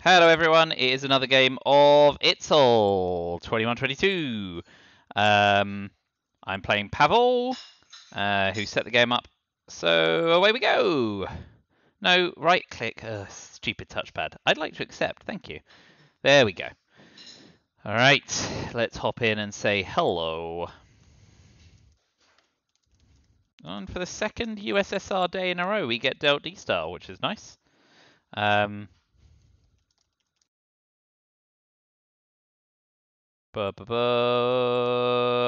Hello everyone, it is another game of ITSL 2122. I'm playing Pavel, who set the game up, so away we go. No, right click, stupid touchpad. I'd like to accept, thank you. There we go. Alright, let's hop in and say hello. And for the second USSR day in a row, we get dealt D-Star, which is nice.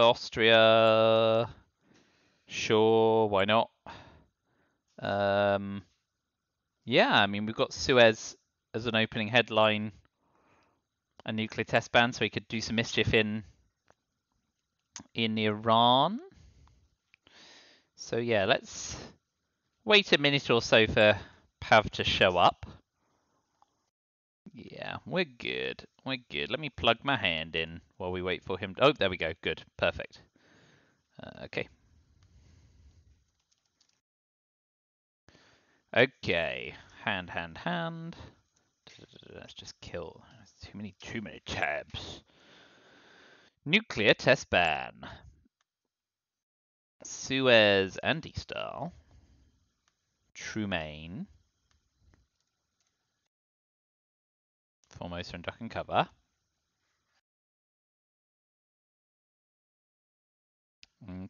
Austria. Sure, why not? Yeah, I mean, we've got Suez as an opening headline, a nuclear test ban, so he could do some mischief in Iran. So yeah, let's wait a minute or so for Pav to show up. Yeah, we're good. We're good. Let me plug my hand in while we wait for him. Oh, there we go. Good. Perfect. Okay. Okay. Hand. Let's just kill. Too many tabs. Nuclear test ban. Suez anti-style. Trumaine. Formosa and duck and cover.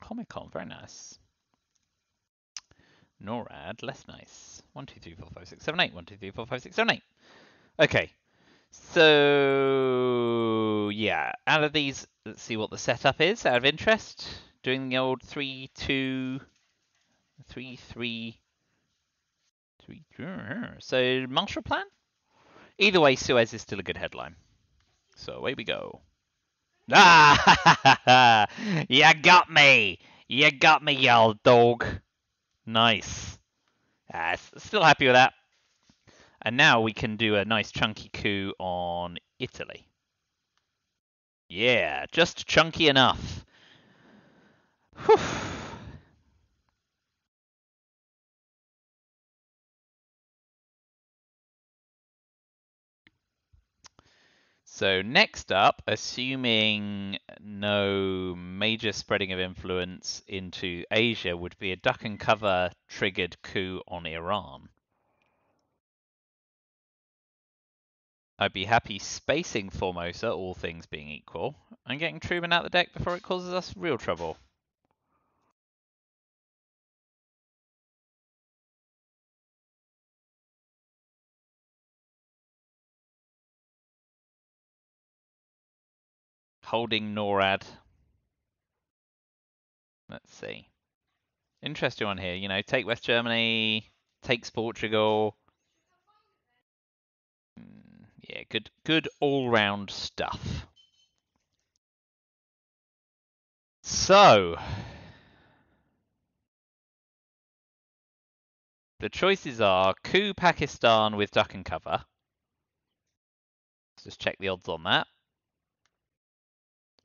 Comic Con, very nice. NORAD, less nice. 1, 2, 3, 4, 5, 6, 7, 8. 1, 2, 3, 4, 5, 6, 7, 8. Okay. So yeah, out of these, let's see what the setup is out of interest. Doing the old 3, 2, 3, 3, 3. So Marshall Plan? Either way, Suez is still a good headline. So away we go. Ah! You got me! You got me, you old dog. Nice. Still happy with that. And now we can do a nice chunky coup on Italy. Yeah, just chunky enough. Whew. So next up, assuming no major spreading of influence into Asia, would be a duck and cover triggered coup on Iran. I'd be happy spacing Formosa, all things being equal, and getting Truman out the deck before it causes us real trouble. Holding NORAD. Let's see. Interesting one here. You know, take West Germany, takes Portugal. Yeah, good all-round stuff. So, the choices are coup Pakistan with duck and cover. Let's just check the odds on that.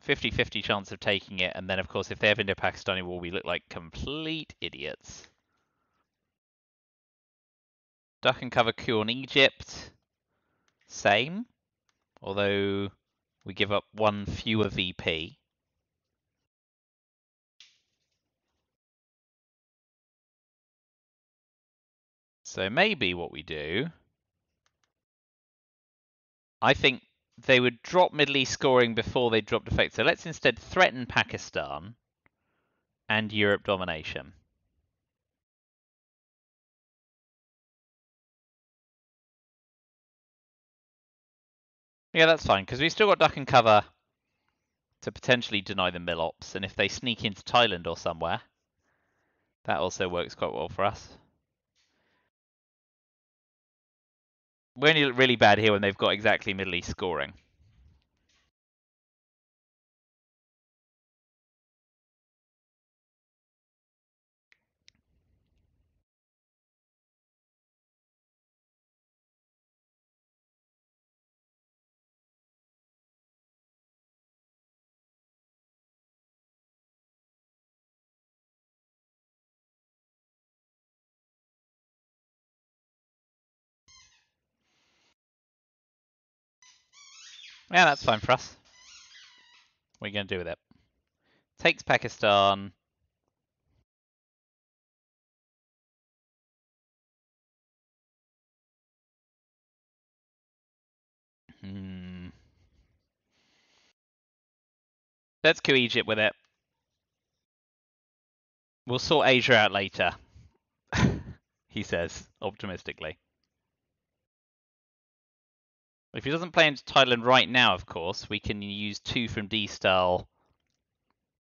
50-50 chance of taking it, and then of course if they have Indo-Pakistani war, we look like complete idiots. Duck and cover coup on Egypt. Same. Although we give up one fewer VP. So maybe what we do, I think they would drop Middle East scoring before they drop defect. So let's instead threaten Pakistan and Europe domination. Yeah, that's fine, because we've still got duck and cover to potentially deny them mill-ops, and if they sneak into Thailand or somewhere, that also works quite well for us. We only look really bad here when they've got exactly Middle East scoring. Yeah, that's fine for us. What are you going to do with it? Takes Pakistan. Let's kill Egypt with it. We'll sort Asia out later, he says, optimistically. If he doesn't play into Thailand right now, of course, we can use 2 from D-Style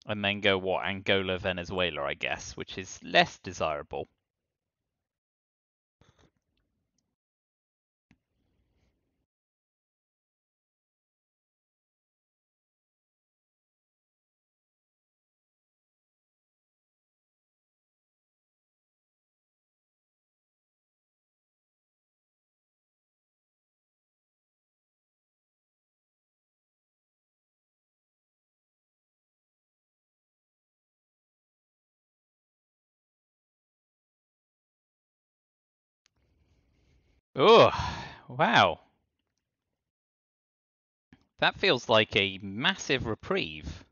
and then go, what, Angola, Venezuela, I guess, which is less desirable. Oh, wow. That feels like a massive reprieve.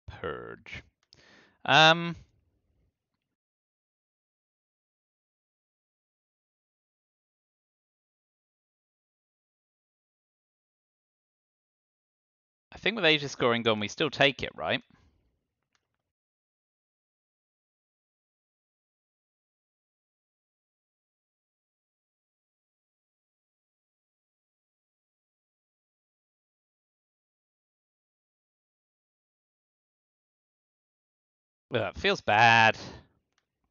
Purge. I think with Asia scoring gone, we still take it, right? Well, that feels bad,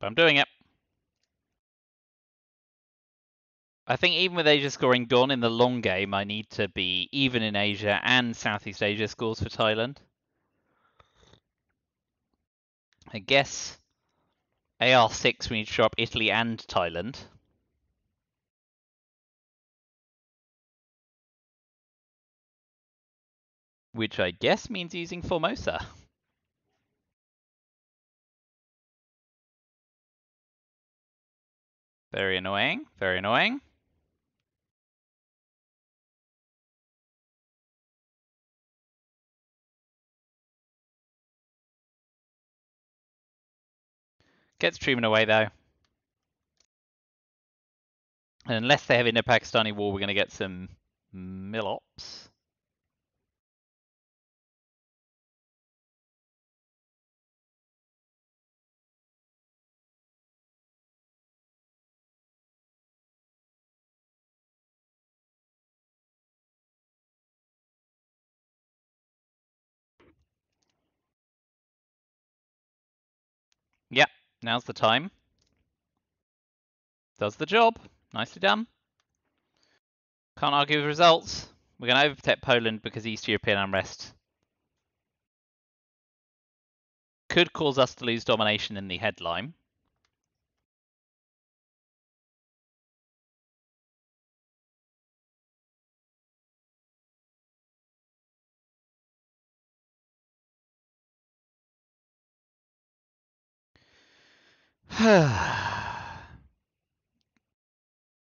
but I'm doing it. I think even with Asia scoring gone in the long game, I need to be even in Asia and Southeast Asia scores for Thailand. I guess AR6 we need to show up Italy and Thailand. Which I guess means using Formosa. Very annoying, very annoying. Gets treatment away though. And unless they have Indo-Pakistani war, we're going to get some Milops. Yep, now's the time. Does the job. Nicely done. Can't argue with results. We're going to overprotect Poland because East European unrest could cause us to lose domination in the headline.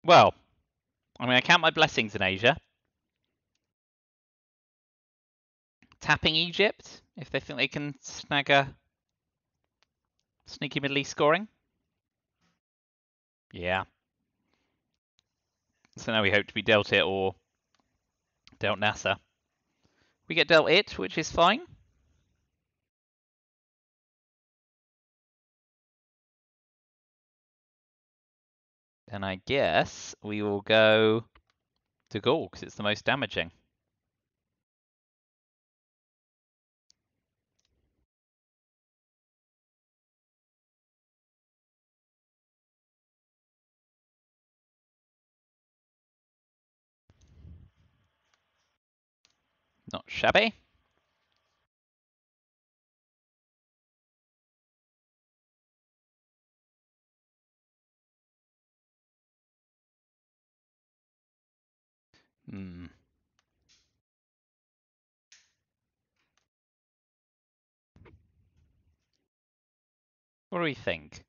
Well, I'm going to count my blessings in Asia. Tapping Egypt if they think they can snag a sneaky Middle East scoring. Yeah. So now we hope to be dealt it or dealt NASA. We get dealt it, which is fine. And I guess we will go to Gaul because it's the most damaging. Not shabby. Hmm. What do we think?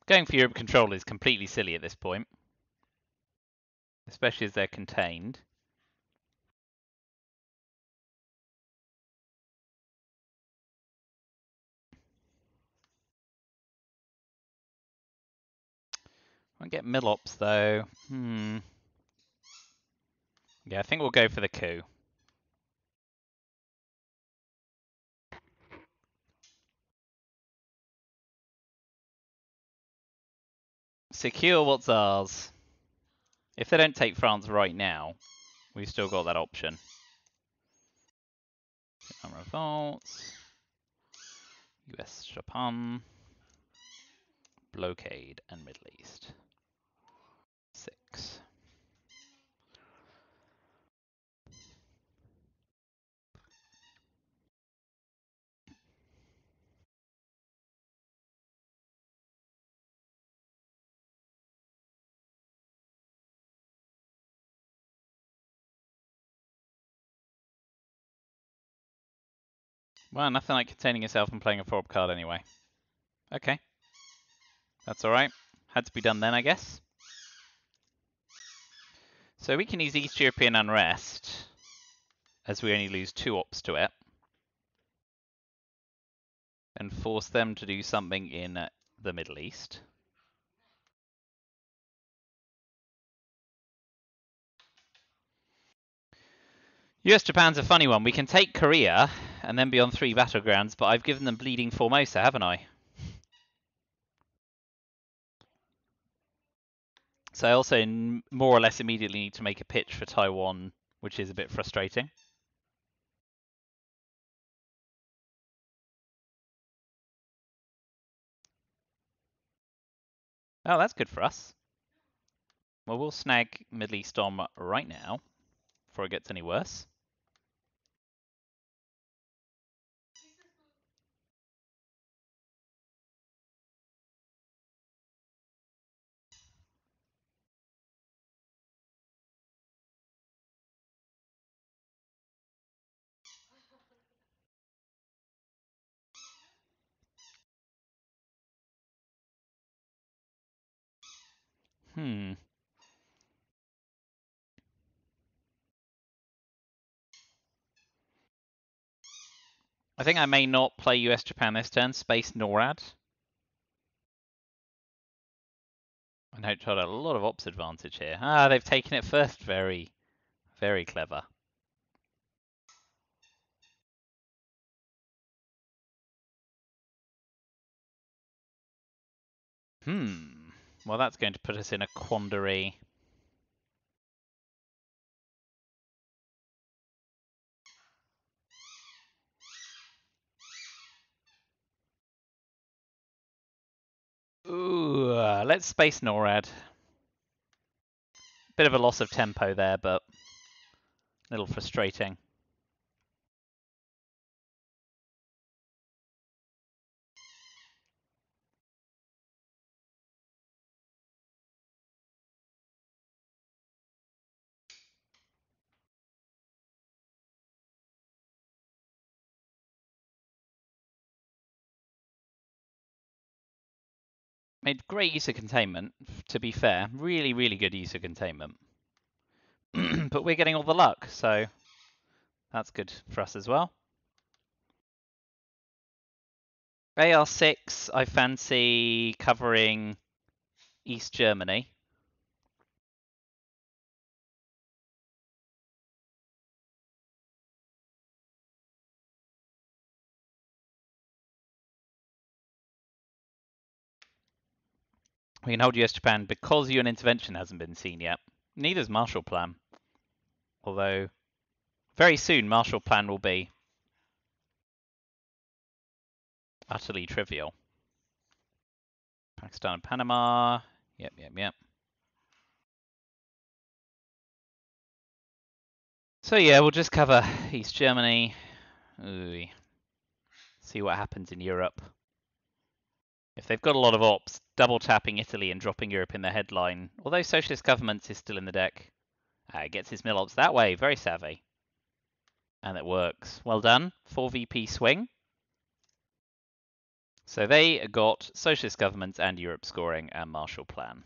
Going for Europe control is completely silly at this point, especially as they're contained. Won't get Milops though. Yeah, I think we'll go for the coup. Secure what's ours. If they don't take France right now, we've still got that option. Revolts. US, Japan. Blockade and Middle East. 6. Well, nothing like containing yourself and playing a 4-up card anyway. Okay. That's alright. Had to be done then, I guess. So we can use East European Unrest, as we only lose 2 ops to it, and force them to do something in the Middle East. US-Japan's a funny one. We can take Korea and then be on 3 battlegrounds, but I've given them bleeding Formosa, haven't I? So I also more or less immediately need to make a pitch for Taiwan, which is a bit frustrating. Oh, that's good for us. Well, we'll snag Middle East on right now, before it gets any worse. I think I may not play US-Japan this turn, space NORAD. And hope to have a lot of ops advantage here. Ah, they've taken it first. Very, very clever. Well, that's going to put us in a quandary. Ooh, let's space NORAD. Bit of a loss of tempo there, but a little frustrating. Made great use of containment, to be fair. Really, really good use of containment. But we're getting all the luck, so that's good for us as well. AR6, I fancy covering East Germany. We can hold US Japan because UN intervention hasn't been seen yet. Neither's Marshall Plan. Although, very soon Marshall Plan will be utterly trivial. Pakistan and Panama. Yep. So yeah, we'll just cover East Germany. Ooh. See what happens in Europe. If they've got a lot of ops, double tapping Italy and dropping Europe in their headline, although Socialist Governments is still in the deck, gets his mill ops that way. Very savvy. And it works. Well done. 4 VP swing. So they got socialist governments and Europe scoring and Marshall Plan.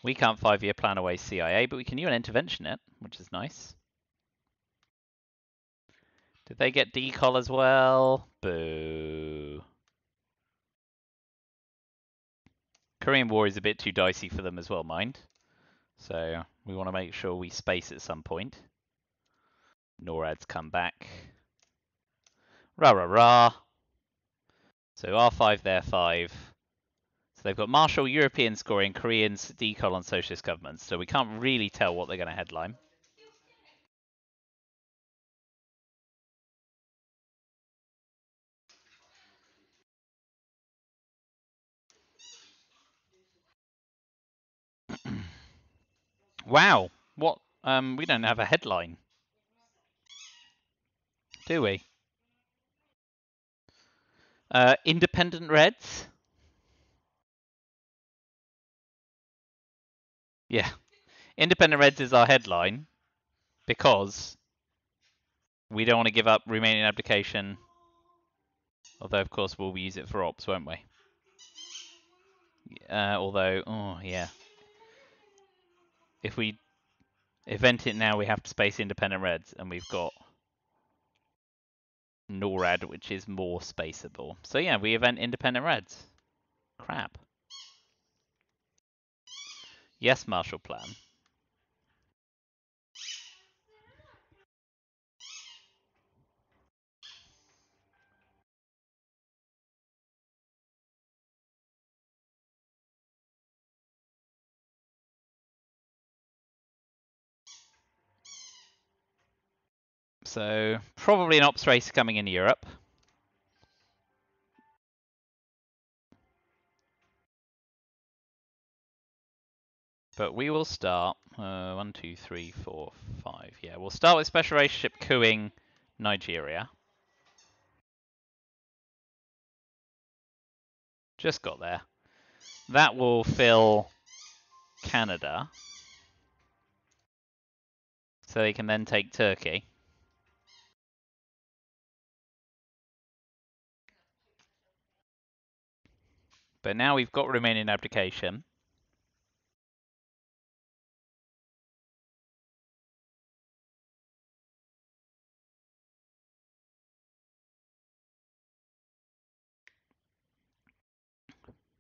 We can't 5-year plan away CIA, but we can UN intervention it, which is nice. Did they get decol as well? Boo. Korean War is a bit too dicey for them as well, mind. So we want to make sure we space at some point. NORAD's come back. Rah, rah, rah. So R5, there 5. So they've got Marshall, European scoring, Koreans, decol on socialist governments. So we can't really tell what they're going to headline. Wow. What? We don't have a headline, do we? Independent Reds? Yeah. Independent Reds is our headline because we don't want to give up Romanian abdication. Although, of course, we'll use it for ops, won't we? Although, oh, yeah. If we event it now, we have to space Independent Reds, and we've got NORAD, which is more spaceable. So, yeah, we event Independent Reds. Crap. Yes, Marshall Plan. So, probably an ops race coming in Europe. But we will start 1, 2, 3, 4, 5. Yeah, we'll start with special relationship cooing Nigeria. Just got there. That will fill Canada. So they can then take Turkey. But now we've got Romanian abdication.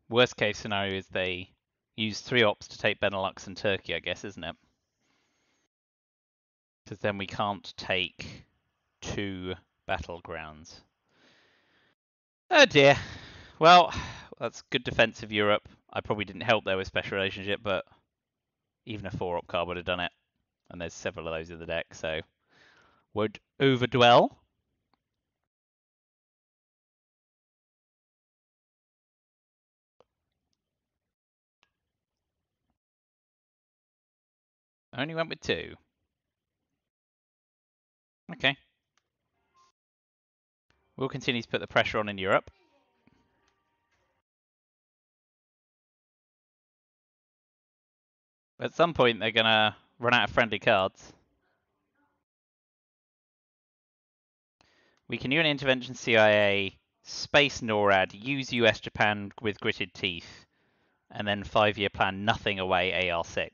Worst case scenario is they use 3 ops to take Benelux and Turkey, I guess, isn't it? Because then we can't take 2 battlegrounds. Oh dear. Well, that's good defense of Europe. I probably didn't help there with special relationship, but even a 4 op card would have done it. And there's several of those in the deck, so won't overdwell. Only went with 2. Okay. We'll continue to put the pressure on in Europe. At some point, they're going to run out of friendly cards. We can UN intervention CIA, space NORAD, use US Japan with gritted teeth, and then 5-year plan nothing away AR6.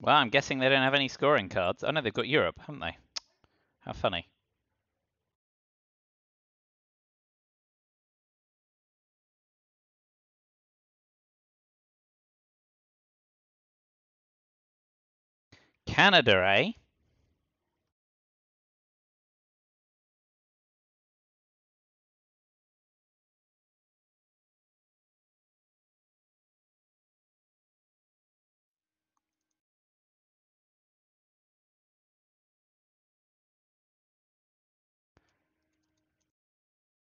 Well, I'm guessing they don't have any scoring cards. Oh no, they've got Europe, haven't they? How funny. Canada, eh?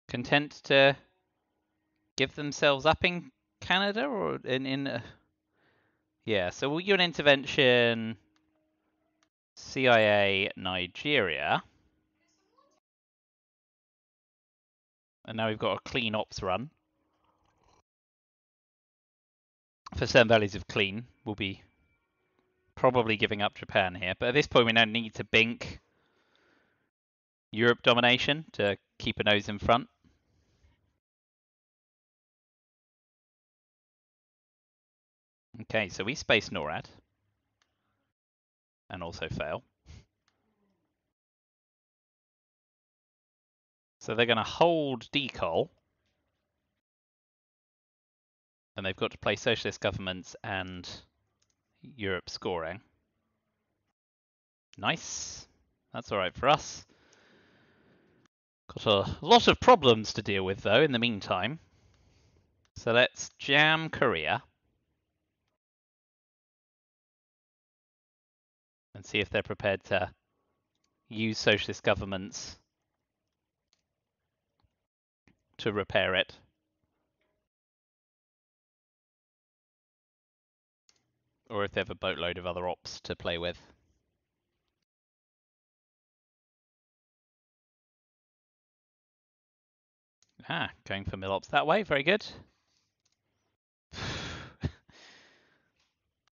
Content to give themselves up in Canada or in yeah, so we'll UN intervention CIA Nigeria. And now we've got a clean ops run. For certain values of clean, we'll be probably giving up Japan here. But at this point, we now need to bink Europe domination to keep a nose in front. Okay, so we space NORAD. And also fail. So they're going to hold decol. And they've got to play socialist governments and Europe scoring. Nice. That's all right for us. Got a lot of problems to deal with, though, in the meantime. So let's jam Korea. And see if they're prepared to use socialist governments to repair it. Or if they have a boatload of other ops to play with. Ah, going for mil-ops that way. Very good.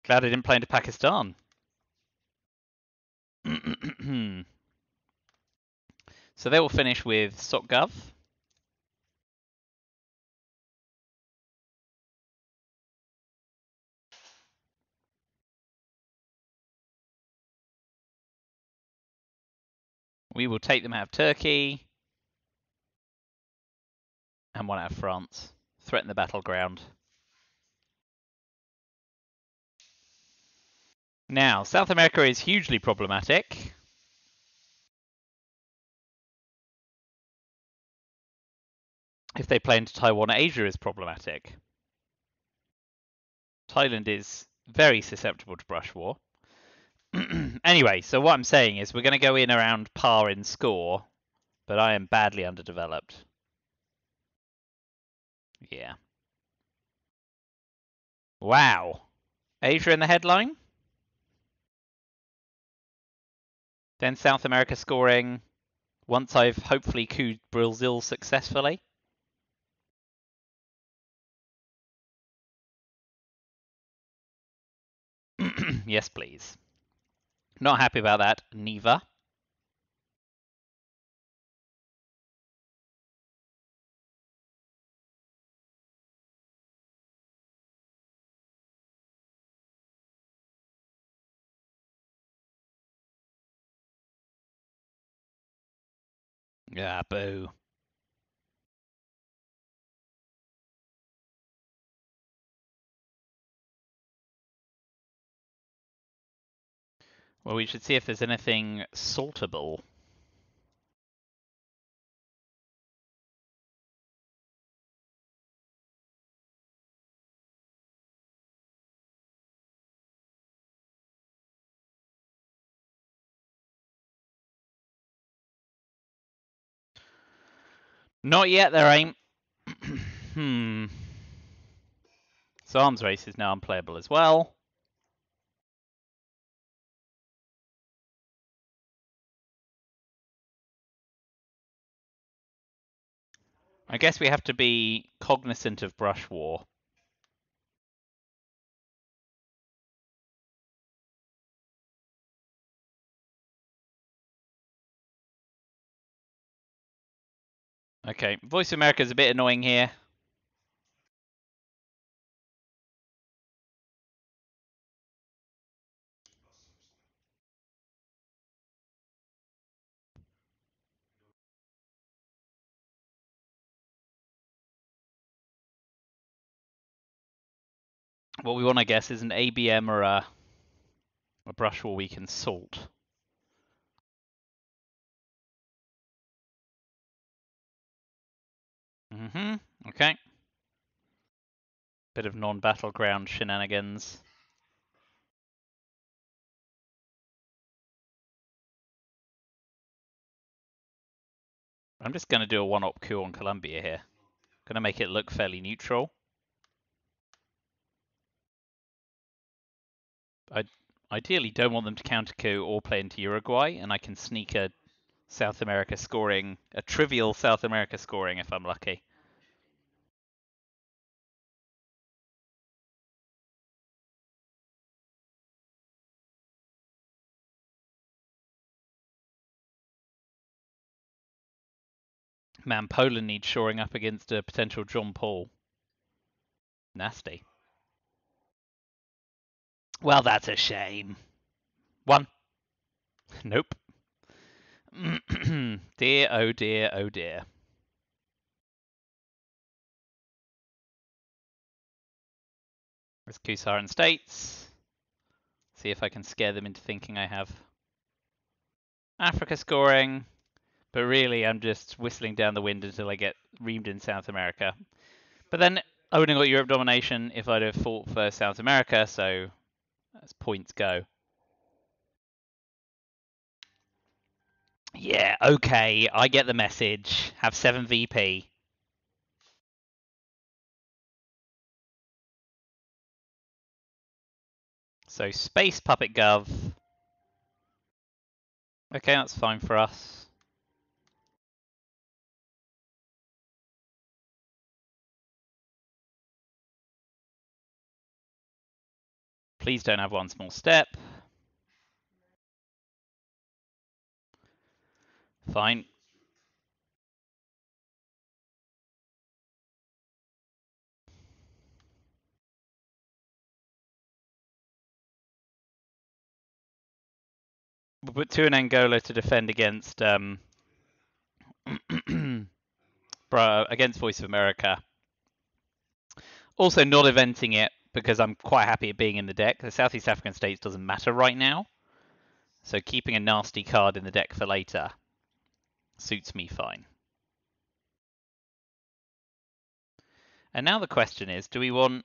Glad I didn't play into Pakistan. So they will finish with SocGov. We will take them out of Turkey. And one out of France. Threaten the battleground. Now, South America is hugely problematic. If they play into Taiwan, Asia is problematic. Thailand is very susceptible to brush war. Anyway, so what I'm saying is we're going to go in around par in score, but I am badly underdeveloped. Yeah. Wow. Asia in the headline. Then South America scoring once I've hopefully couped Brazil successfully. Yes, please. Not happy about that, neither. Yeah, boo. Well, we should see if there's anything saltable. Not yet, there ain't. So arms race is now unplayable as well. I guess we have to be cognizant of brush war. Okay, Voice of America is a bit annoying here. What we want, I guess, is an ABM or a brush war we can salt. Okay. Bit of non-battleground shenanigans. I'm just going to do a one-op coup on Colombia here. Going to make it look fairly neutral. Ideally, don't want them to counter coup or play into Uruguay, and I can sneak a South America scoring, a trivial South America scoring if I'm lucky. Man, Poland needs shoring up against a potential John Paul. Nasty. Well, that's a shame. One. Nope. Dear, oh dear, oh dear. There's Kusaran States. See if I can scare them into thinking I have Africa scoring. But really, I'm just whistling down the wind until I get reamed in South America. But then I wouldn't have got Europe domination if I'd have fought for South America, so as points go. Yeah, okay, I get the message. Have 7 VP. So space puppet gov. Okay, that's fine for us. Please don't have one small step. Fine. We'll put 2 in Angola to defend against against Voice of America. Also not eventing it because I'm quite happy at being in the deck. The Southeast African states doesn't matter right now. So keeping a nasty card in the deck for later suits me fine. And now the question is, do we want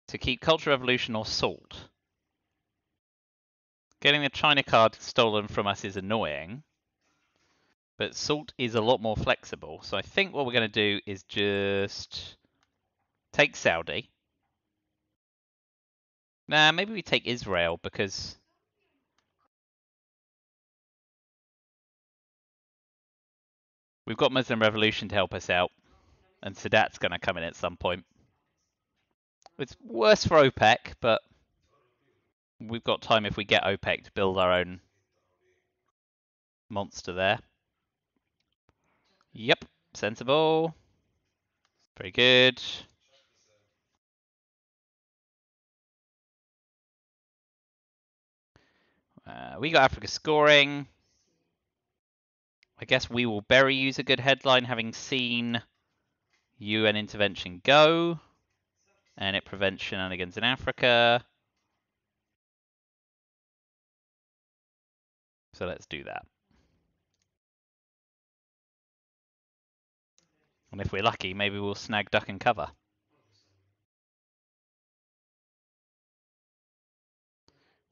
to keep Cultural Revolution or Salt? Getting the China card stolen from us is annoying, but Salt is a lot more flexible. So I think what we're going to do is just take Saudi. Nah, maybe we take Israel because we've got Muslim Revolution to help us out, and Sadat's going to come in at some point. It's worse for OPEC, but we've got time if we get OPEC to build our own monster there. Yep, sensible. Very good. We got Africa scoring. I guess we will bury use a good headline, having seen UN intervention go, and it prevents shenanigans in Africa. So let's do that. And if we're lucky, maybe we'll snag duck and cover.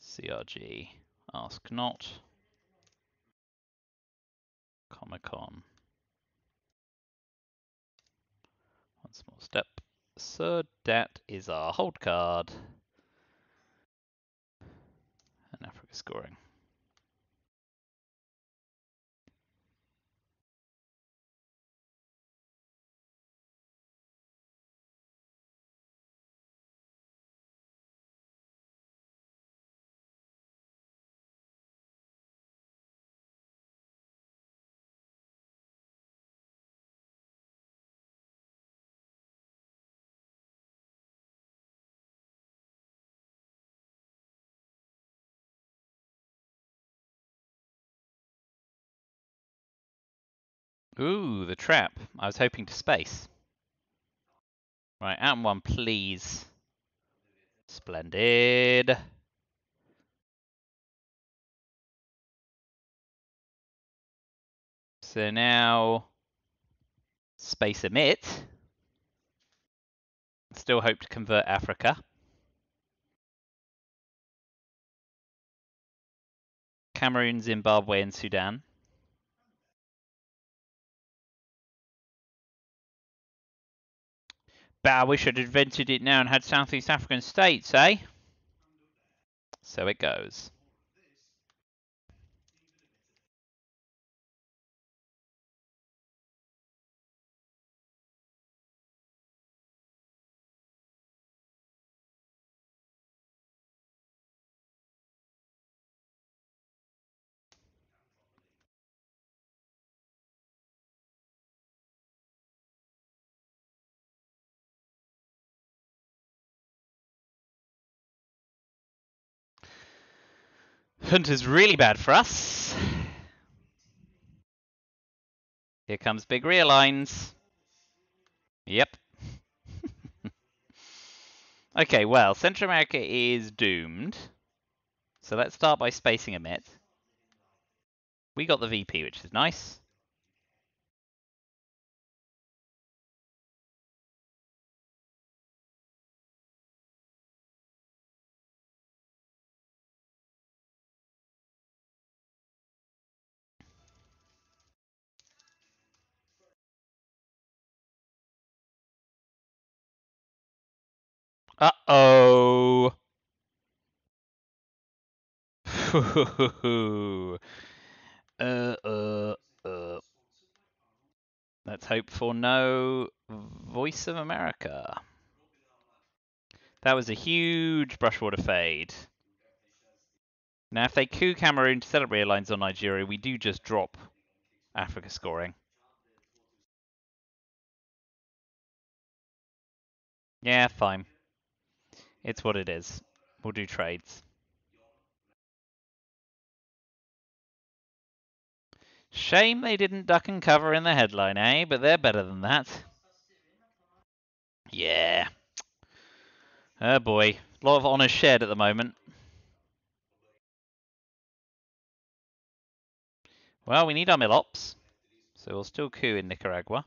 CRG, ask not. Comic-Con. One small step. So that is our hold card. And Africa scoring. Ooh, the trap. I was hoping to space. Right, out and one, please. Splendid. So now, space emit. Still hope to convert Africa. Cameroon, Zimbabwe, and Sudan. But I wish I'd invented it now and had Southeast African states, eh? So it goes. Hunter's really bad for us. Here comes big rear lines. Yep. Okay, well, Central America is doomed. So let's start by spacing a bit. We got the VP, which is nice. Uh-oh. uh. Let's hope for no Voice of America. That was a huge brushwater fade. Now, if they coup Cameroon to set up rear lines on Nigeria, we do just drop Africa scoring. Yeah, fine. It's what it is. We'll do trades. Shame they didn't duck and cover in the headline, eh? But they're better than that. Yeah. Oh boy. A lot of honours shared at the moment. Well, we need our mill-ops. So we'll still coup in Nicaragua.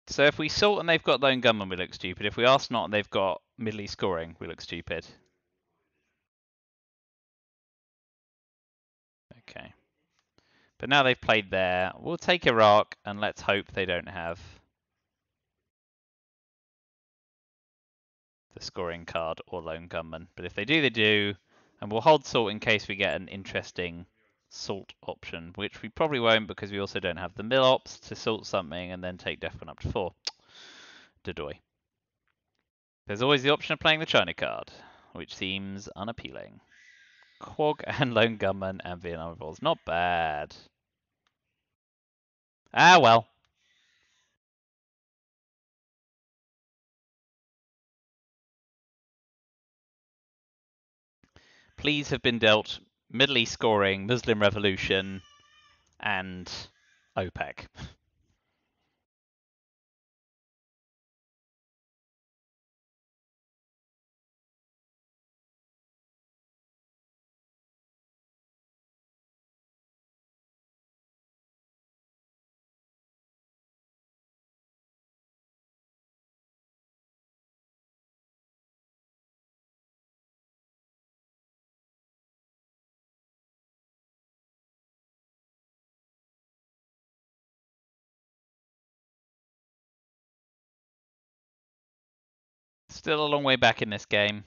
So if we salt and they've got lone gunman, we look stupid. If we ask not and they've got Middle East scoring, we look stupid. Okay. But now they've played there. We'll take Iraq and let's hope they don't have the scoring card or lone gunman. But if they do, they do. And we'll hold salt in case we get an interesting salt option, which we probably won't because we also don't have the mill ops to salt something and then take Defcon up to 4. Dodoy. There's always the option of playing the China card, which seems unappealing. Quag and lone gunman and Vietnam revolts. Not bad. Ah, well. Please have been dealt Middle East scoring, Muslim Revolution, and OPEC. Still a long way back in this game.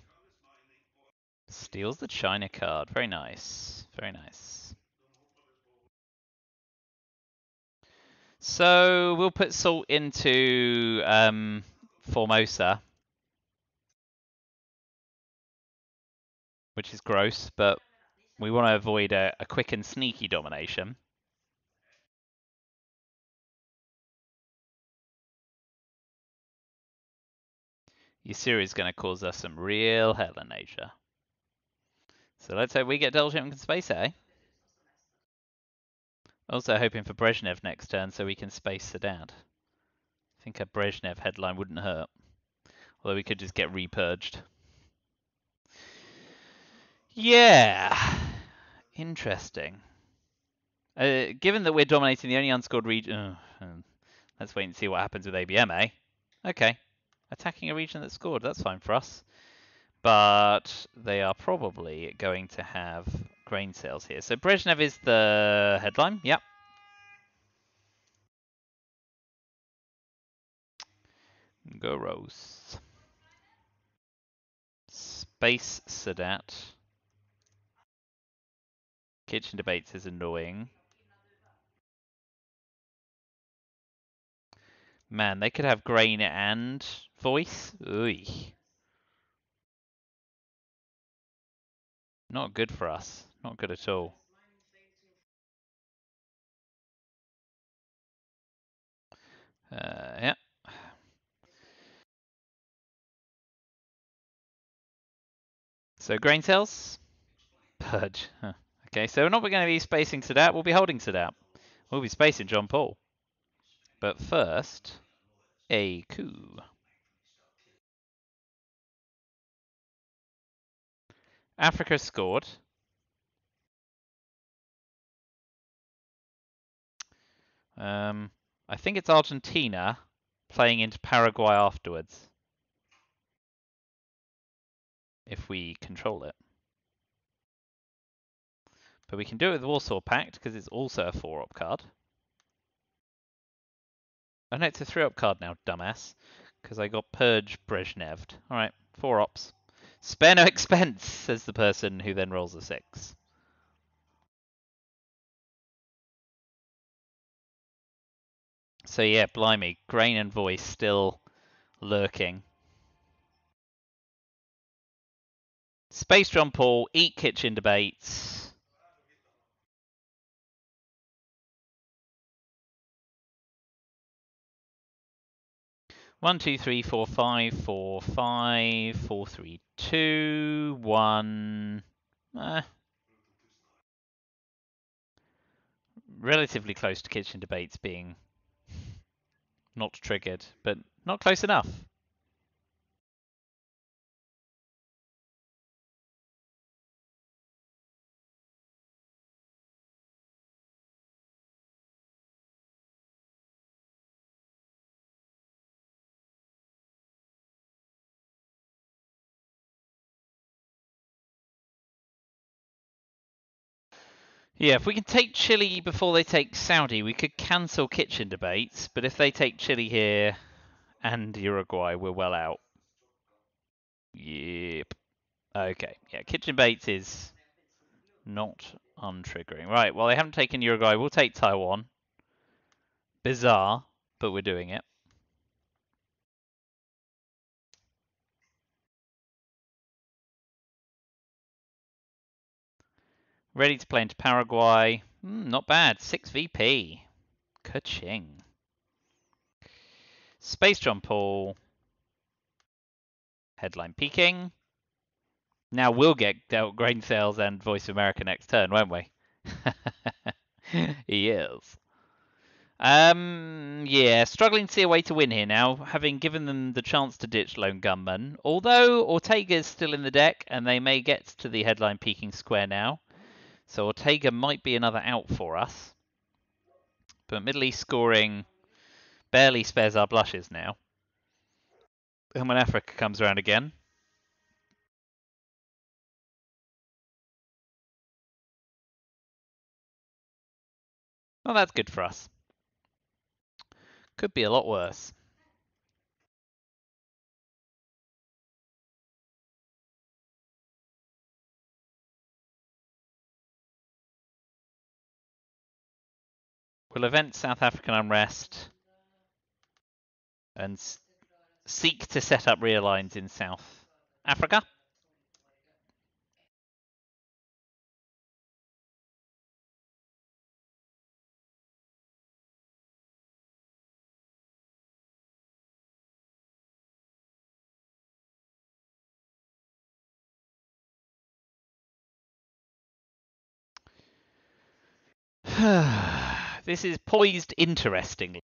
Steals the China card. Very nice. Very nice. So we'll put salt into Formosa, which is gross, but we want to avoid a quick and sneaky domination. Yasuri is going to cause us some real hell in Asia. So let's hope we get double ship and can space it, eh? Also hoping for Brezhnev next turn so we can space Sadat. I think a Brezhnev headline wouldn't hurt. Although we could just get repurged. Yeah. Interesting. Given that we're dominating the only unscored region... Let's wait and see what happens with ABM, eh? Okay. Attacking a region that scored. That's fine for us. But they are probably going to have grain sales here. So Brezhnev is the headline. Yep. Goros. Space Sadat. Kitchen debates is annoying. Man, they could have grain and voice. Ooh. Not good for us. Not good at all. Yeah. So grain sales. Purge. Huh. Okay, so we're not going to be spacing Sadat. We'll be holding Sadat. We'll be spacing John Paul. But first, a coup. Africa scored. I think it's Argentina playing into Paraguay afterwards. If we control it. But we can do it with Warsaw Pact because it's also a 4-op card. Oh no, it's a 3-op card now, dumbass. Because I got Purge Brezhnev'd. Alright, 4 ops. Spare no expense, says the person who then rolls a 6. So yeah, blimey, Grain and Voice still lurking. Space John Paul, eat kitchen debates. One, two, three, four, five, 4, 5, 4, 3, 2, 1. Relatively close to kitchen debates being not triggered, but not close enough. Yeah, if we can take Chile before they take Saudi, we could cancel kitchen debates, but if they take Chile here and Uruguay, we're well out. Yep. Okay, yeah, kitchen debates is not untriggering. Right, well, they haven't taken Uruguay. We'll take Taiwan. Bizarre, but we're doing it. Ready to play into Paraguay. Not bad. 6 VP. Ka-ching. Space John Paul. Headline peaking. Now we'll get grain sales and Voice of America next turn, won't we? He is. Yeah, struggling to see a way to win here now, having given them the chance to ditch Lone Gunman. Although Ortega's still in the deck, and they may get to the headline peaking square now. So Ortega might be another out for us. But Middle East scoring barely spares our blushes now. And when Africa comes around again. Well, that's good for us. Could be a lot worse. We'll event South African unrest and seek to set up rear lines in South Africa. This is poised interestingly.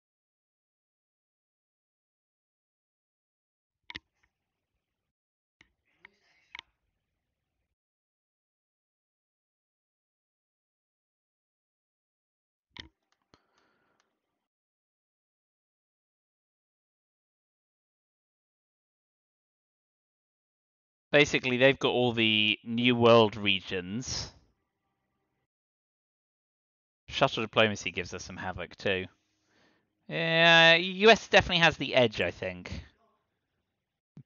Basically, they've got all the New World regions. Shuttle diplomacy gives us some havoc too. Yeah, US definitely has the edge, I think.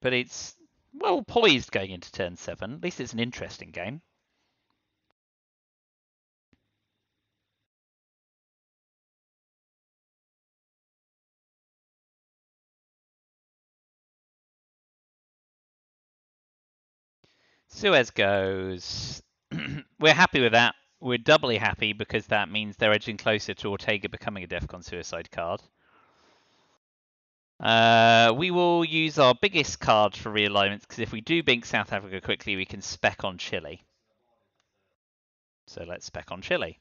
But it's, well, poised going into turn 7. At least it's an interesting game. Suez goes. We're happy with that. We're doubly happy because that means they're edging closer to Ortega becoming a DEFCON suicide card. We will use our biggest card for realignments because if we do bink South Africa quickly, we can spec on Chile. So let's spec on Chile.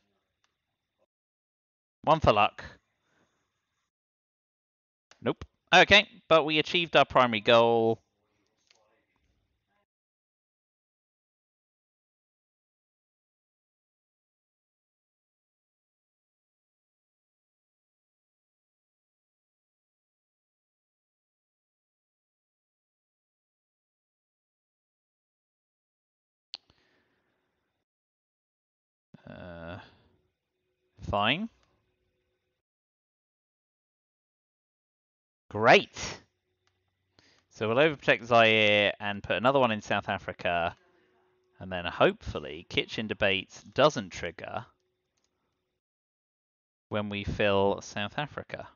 1 for luck. Nope. Okay, but we achieved our primary goal. Fine. Great. So we'll overprotect Zaire and put another one in South Africa. And then hopefully Kitchen Debates doesn't trigger when we fill South Africa.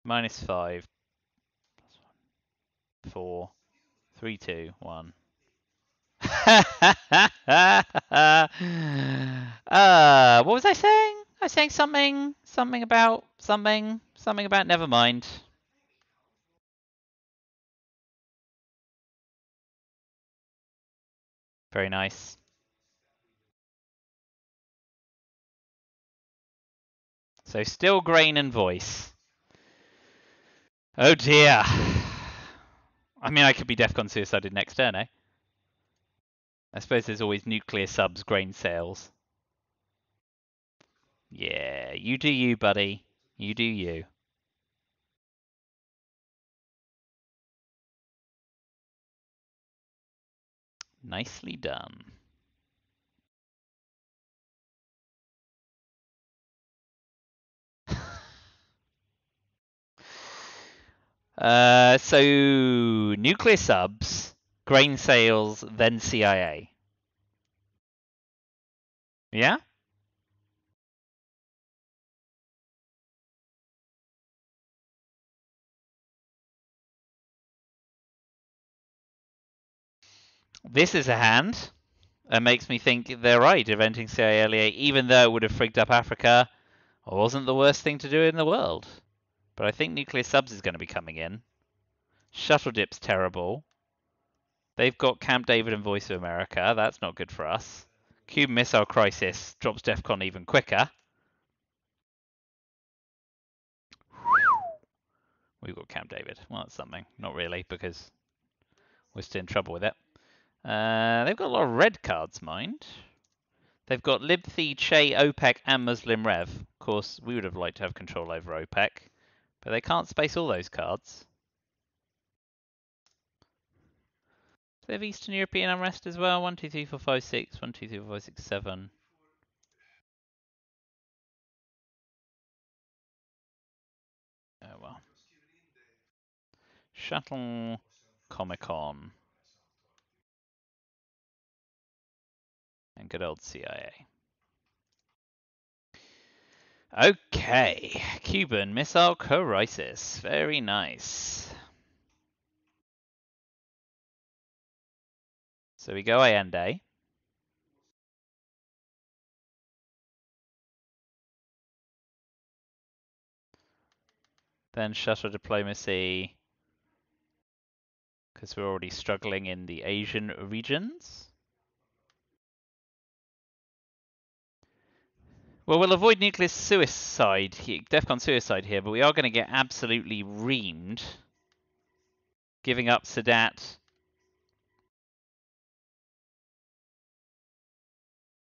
-5. 4. 3, 2, 1. What was I saying? I was saying something about never mind. Very nice. So still grain and voice. Oh dear. I mean, I could be DEFCON suicided next turn, eh? I suppose there's always nuclear subs, grain sales. Yeah, you do you, buddy. You do you. Nicely done. So nuclear subs, grain sales, then CIA. Yeah? This is a hand that makes me think they're right, inventing CIA, even though it would have frigged up Africa. It wasn't the worst thing to do in the world. But I think nuclear subs is going to be coming in. Shuttle dip's terrible. They've got Camp David and Voice of America. That's not good for us. Cuban Missile Crisis drops DEFCON even quicker. We've got Camp David. Well, that's something. Not really, because we're still in trouble with it. They've got a lot of red cards, mind. They've got Libthi, Che, OPEC, and Muslim Rev. Of course, we would have liked to have control over OPEC, but they can't space all those cards. They have Eastern European unrest as well. 1, 2, 3, 4, 5, 6. 1, 2, 3, 4, 5, 6, 7. Oh well. Shuttle Comic Con. And good old CIA. Okay. Cuban Missile Crisis. Very nice. So we go Allende. Then shuttle diplomacy, because we're already struggling in the Asian regions. Well, we'll avoid nuclear suicide, DEFCON suicide here, but we are going to get absolutely reamed. Giving up Sadat.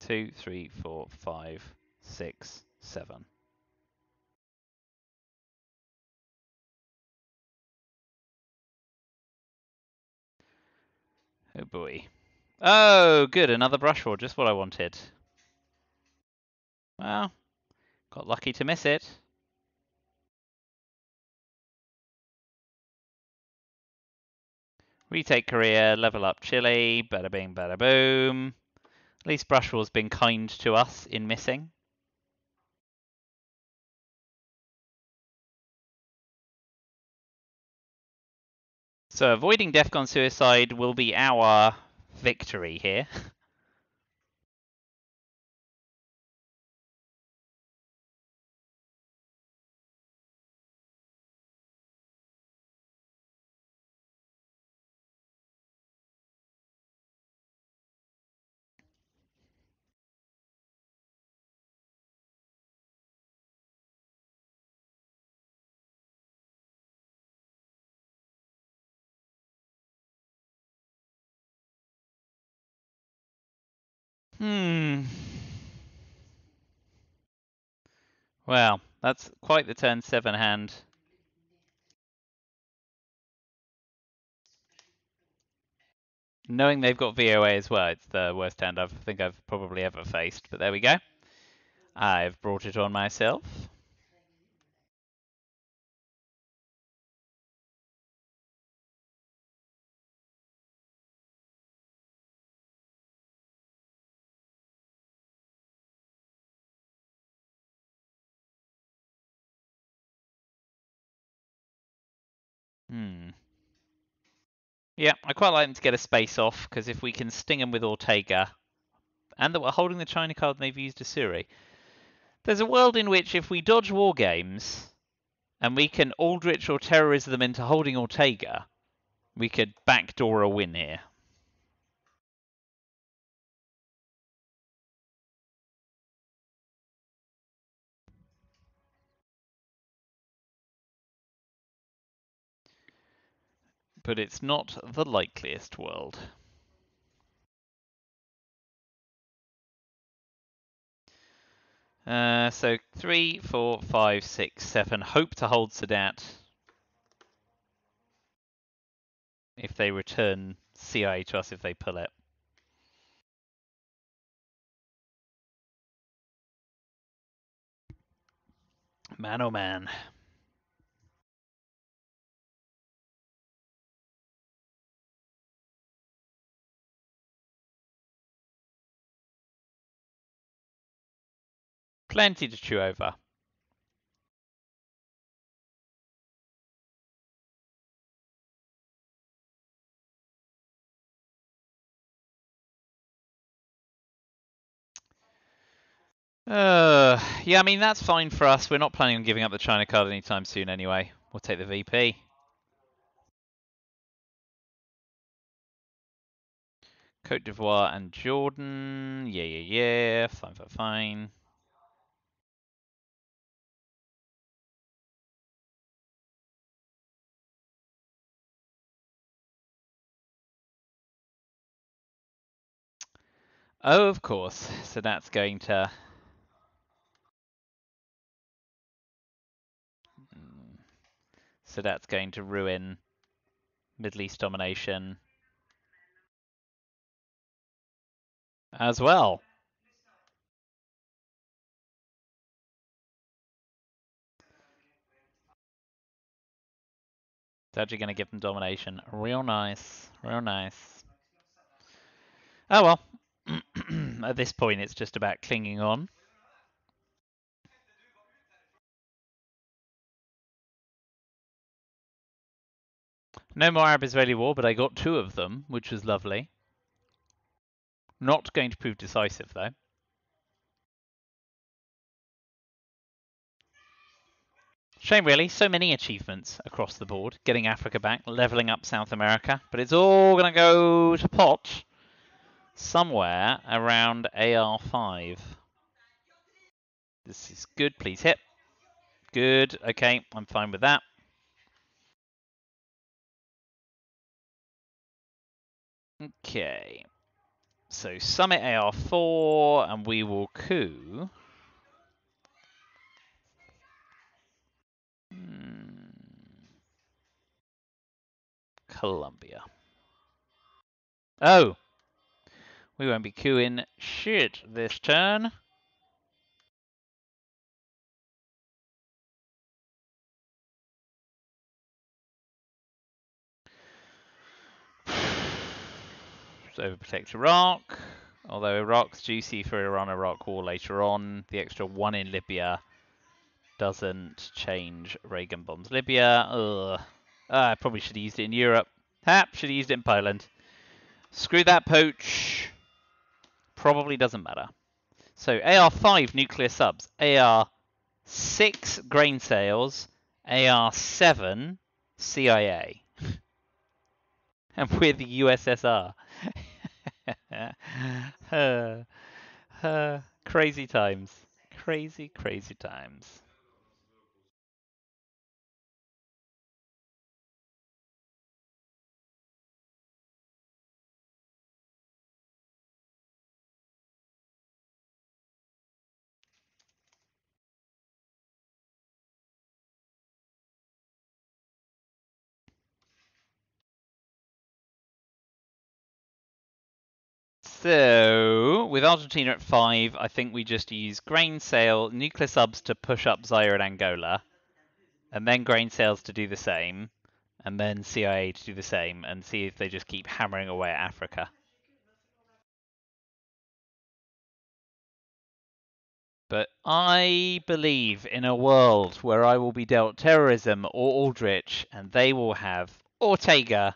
2, 3, 4, 5, 6, 7. Oh boy. Oh, good, another brush roar, just what I wanted. Well, got lucky to miss it. Retake Korea, level up Chile, bada bing, bada boom. At least brush roar's been kind to us in missing. So avoiding Defcon suicide will be our victory here. Well, that's quite the turn 7 hand. Knowing they've got VOA as well, it's the worst hand I think I've probably ever faced. But there we go. I've brought it on myself. Yeah, I quite like them to get a space off, because if we can sting them with Ortega, and that we're holding the China card and they've used Asuri, there's a world in which if we dodge war games, and we can Aldrich or terrorism them into holding Ortega, we could backdoor a win here. But it's not the likeliest world. So 3, 4, 5, 6, 7. Hope to hold Sadat if they return CIA to us if they pull it. Man oh man. Plenty to chew over. Yeah, I mean, that's fine for us. We're not planning on giving up the China card anytime soon anyway. We'll take the VP. Cote d'Ivoire and Jordan. Yeah. Fine. Oh, of course. So that's going to... So that's going to ruin Middle East domination as well. It's actually going to give them domination. Real nice. Real nice. Oh well. At this point, it's just about clinging on. No more Arab-Israeli war, but I got 2 of them, which was lovely. Not going to prove decisive, though. Shame, really. So many achievements across the board. Getting Africa back, leveling up South America. But it's all going to go to pot somewhere around AR5. This is good. Please hit. Good. Okay, I'm fine with that. Okay. So summit AR4, and we will coup. Colombia. Oh! We won't be queuing shit this turn. Overprotect Iraq. Although Iraq's juicy for Iran-Iraq war later on. The extra 1 in Libya doesn't change Reagan bombs Libya. Ugh. I probably should have used it in Europe. Should have used it in Poland. Screw that poach. Probably doesn't matter. So AR5 nuclear subs, AR6 grain sales, AR7 CIA. And we're the USSR. Crazy times. Crazy, crazy times. So, with Argentina at 5, I think we just use grain sale, nuclear subs to push up Zaire and Angola, and then grain sales to do the same, and then CIA to do the same, and see if they just keep hammering away at Africa. But I believe in a world where I will be dealt terrorism or Aldrich, and they will have Ortega,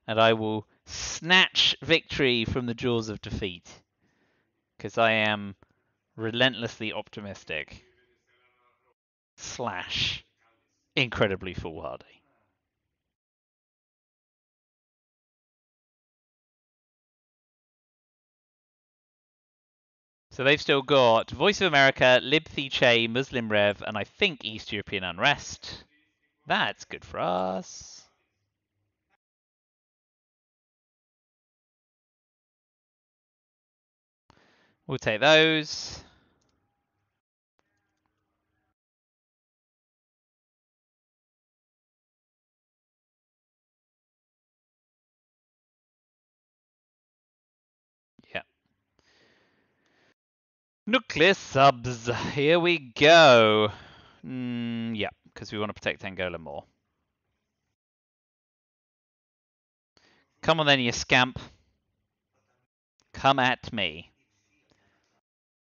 and I will snatch victory from the jaws of defeat. Because I am relentlessly optimistic. / incredibly foolhardy. So they've still got Voice of America, Lib Che, Muslim Rev, and I think East European Unrest. That's good for us. We'll take those. Yeah. Nuclear subs. Here we go. Yeah, because we want to protect Angola more. Come on then, you scamp. Come at me.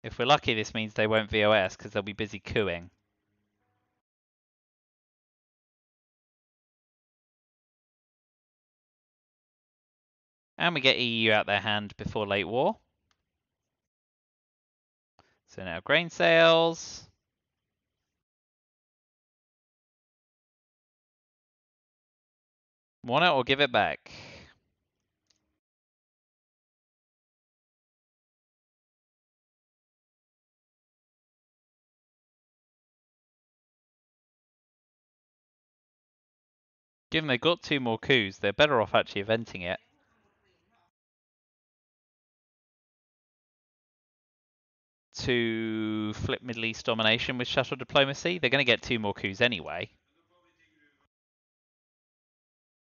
If we're lucky, this means they won't VOS because they'll be busy cooing. And we get EU out their hand before late war. So now grain sales. Want it or give it back? Given they've got 2 more coups, they're better off actually eventing it. To flip Middle East domination with shuttle diplomacy. They're going to get 2 more coups anyway.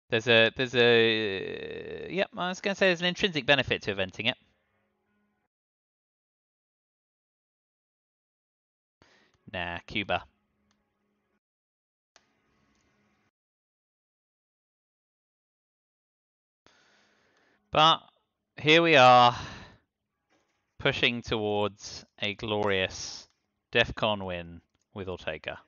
Yep, I was going to say there's an intrinsic benefit to eventing it. Nah, Cuba. But here we are, pushing towards a glorious DEFCON win with Ortega.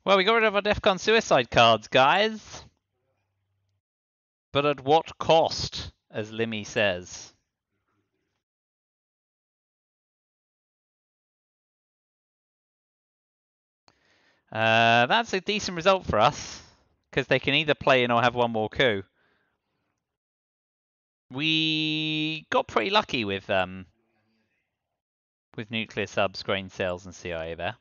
Well, we got rid of our DEFCON suicide cards, guys. But at what cost, as Limmy says? That's a decent result for us, because they can either play in or have 1 more coup. We got pretty lucky with nuclear subs, grain sales, and CIA there.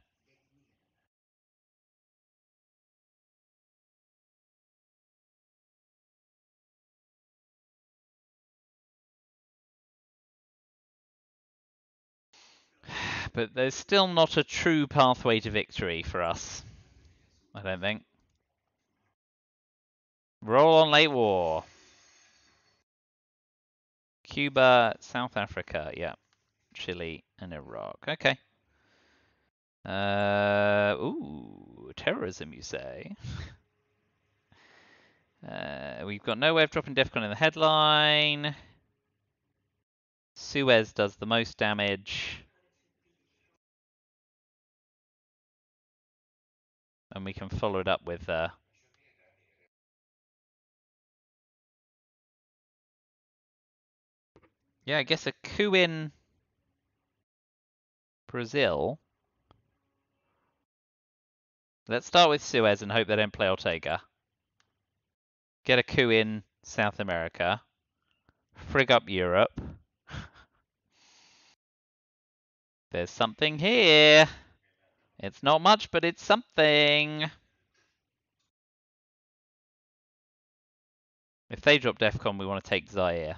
But there's still not a true pathway to victory for us, I don't think. Roll on late war. Cuba, South Africa, yeah. Chile and Iraq. Okay. Ooh, terrorism, you say? We've got no way of dropping DEFCON in the headline. Suez does the most damage. And we can follow it up with... yeah, I guess a coup in Brazil. Let's start with Suez and hope they don't play Ortega. Get a coup in South America. Frig up Europe. There's something here. It's not much, but it's something. If they drop DEFCON, we want to take Zaire.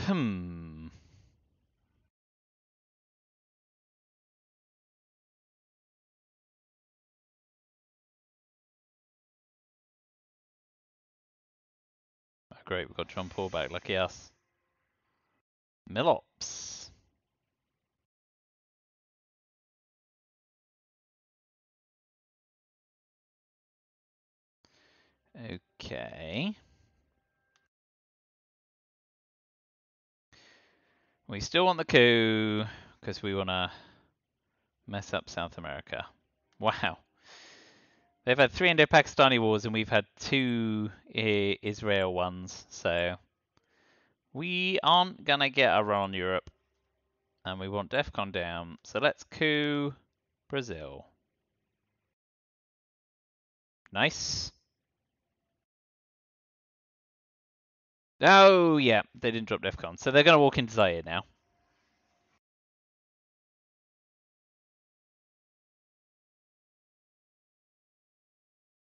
Hmm. Oh, great, we've got John Paul back. Lucky us. Millops. Okay. We still want the coup because we want to mess up South America. Wow. They've had 3 Indo-Pakistani wars and we've had 2 Israel ones, so we aren't gonna get a run on Europe. And we want DEFCON down, so let's coup Brazil. Nice. Oh, yeah, they didn't drop DEFCON, so they're gonna walk into Zaire now.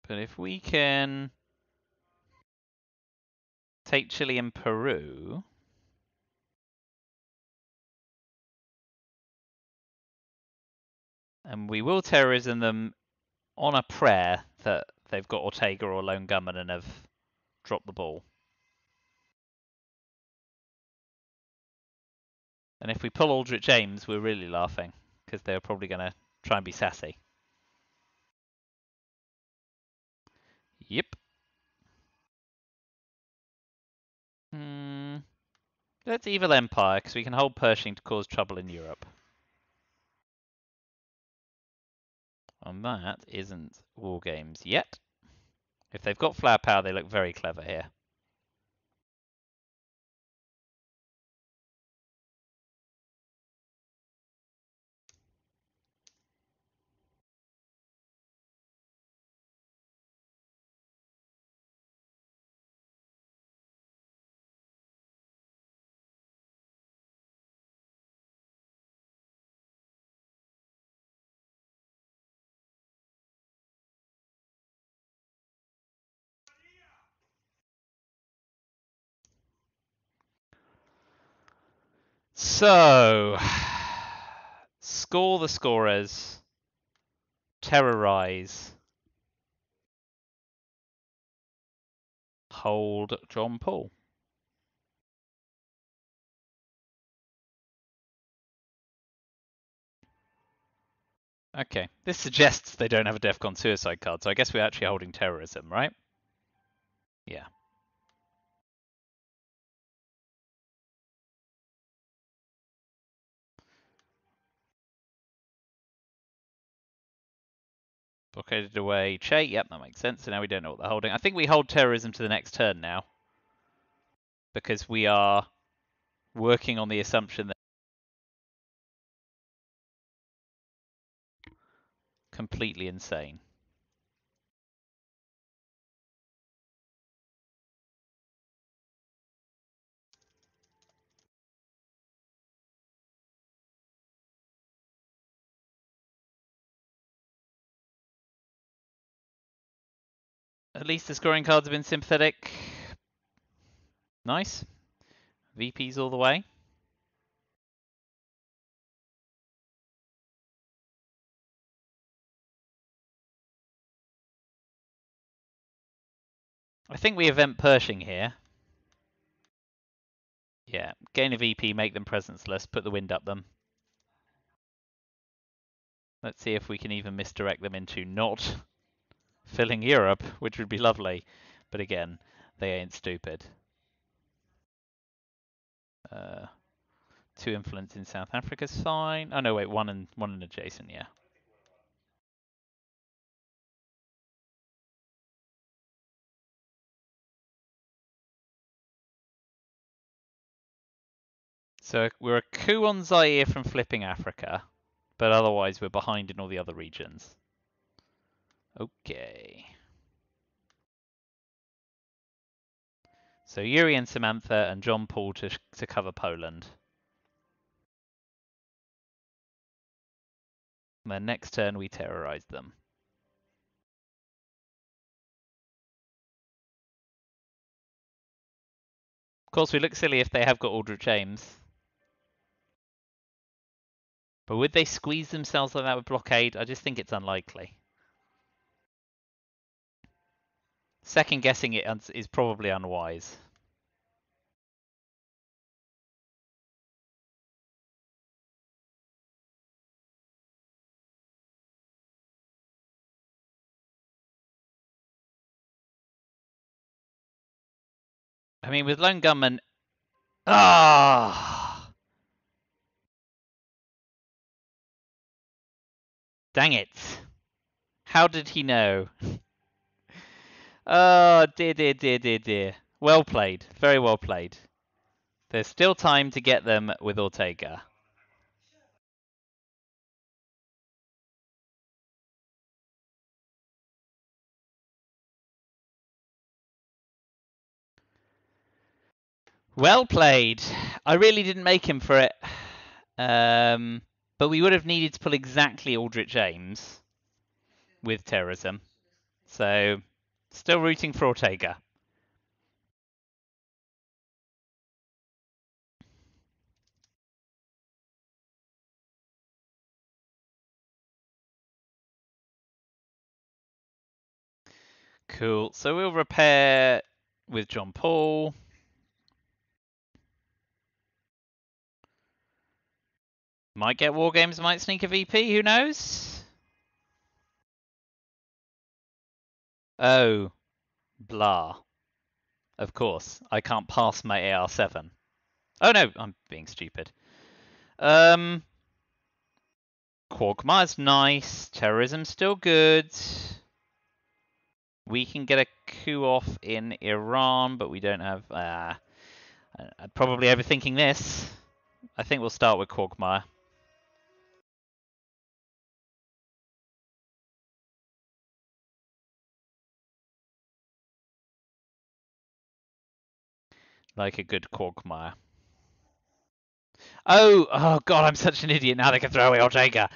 But if we can take Chile and Peru... and we will terrorism them on a prayer that they've got Ortega or Lone Gunman and have dropped the ball. And if we pull Aldrich Ames, we're really laughing, because they're probably going to try and be sassy. Yep. Let's Evil Empire, because we can hold Pershing to cause trouble in Europe. And that isn't War Games yet. If they've got flower power, they look very clever here. So, score the scorers, terrorize, hold John Paul. Okay, this suggests they don't have a DEFCON suicide card, so I guess we're actually holding terrorism, right? Yeah. Blockaded away. Che, yep, that makes sense. So now we don't know what they're holding. I think we hold terrorism to the next turn now. Because we are working on the assumption that completely insane. At least the scoring cards have been sympathetic. Nice. VPs all the way. I think we event Pershing here. Yeah, gain a VP, make them presenceless, put the wind up them. Let's see if we can even misdirect them into not filling Europe, which would be lovely. But again, they ain't stupid. 2 influence in South Africa's fine. Oh no, wait, one and adjacent, yeah. So we're a coup on Zaire from flipping Africa, but otherwise we're behind in all the other regions. Okay. So Yuri and Samantha and John Paul to cover Poland. And then next turn we terrorize them. Of course, we look silly if they have got Aldrich Ames. But would they squeeze themselves like that with blockade? I just think it's unlikely. Second guessing it is probably unwise. I mean, with Lone Gunman... Ah! Dang it. How did he know? Oh, dear, dear, dear, dear, dear. Well played. Very well played. There's still time to get them with Ortega. Well played. I really didn't make him for it. But we would have needed to pull exactly Aldrich Ames with terrorism. So, still rooting for Ortega. Cool. So we'll repair with John Paul. Might get War Games, might sneak a VP, who knows? Oh, blah. Of course, I can't pass my AR7. Oh no, I'm being stupid. Quagmire's nice. Terrorism's still good. We can get a coup off in Iran, but we don't have... I'm probably overthinking this. I think we'll start with Quagmire. Like a good Quagmire. Oh god, I'm such an idiot. Now they can throw away Ortega.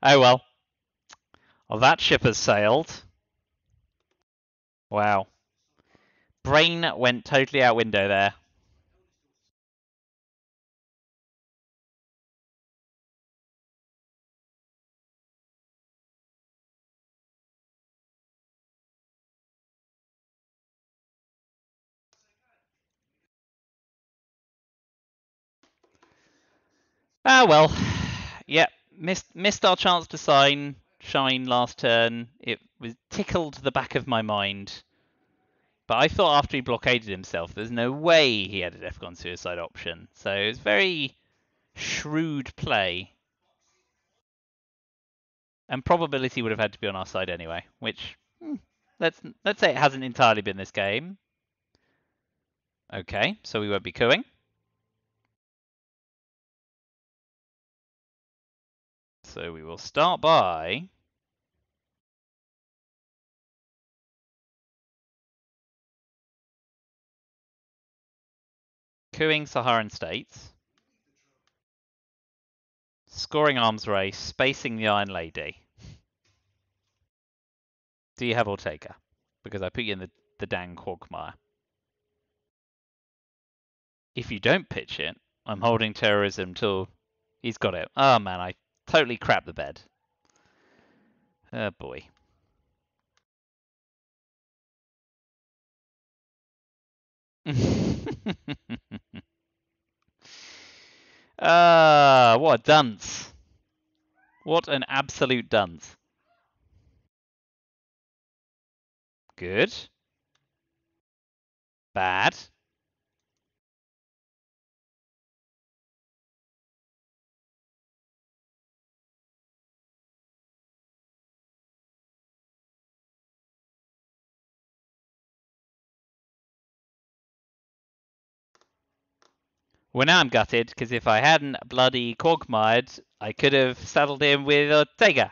Oh well. Well, that ship has sailed. Wow. Brain went totally out window there. Ah well. Yep. Missed our chance to shine last turn. It was tickled the back of my mind. But I thought after he blockaded himself, there's no way he had a Defcon suicide option. So it was very shrewd play. And probability would have had to be on our side anyway, which let's say it hasn't entirely been this game. Okay, so we won't be cooing. So we will start by cooing Saharan states, scoring arms race, spacing the Iron Lady. Do you have Ortega? Because I put you in the dang quagmire. If you don't pitch it, I'm holding terrorism till he's got it. Oh man, I totally crapped the bed. Oh boy. What a dunce. What an absolute dunce. Good. Bad. Well, now I'm gutted, because if I hadn't bloody quagmired, I could have saddled him with Ortega.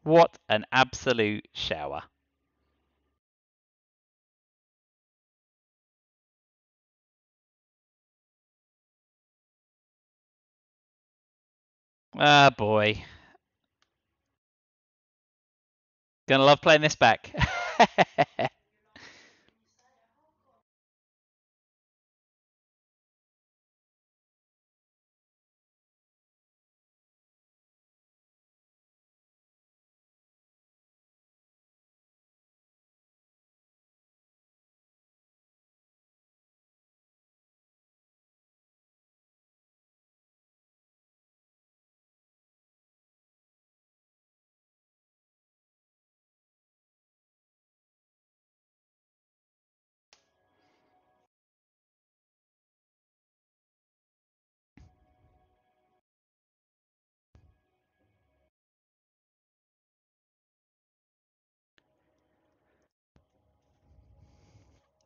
What an absolute shower. Ah, boy. Gonna love playing this back.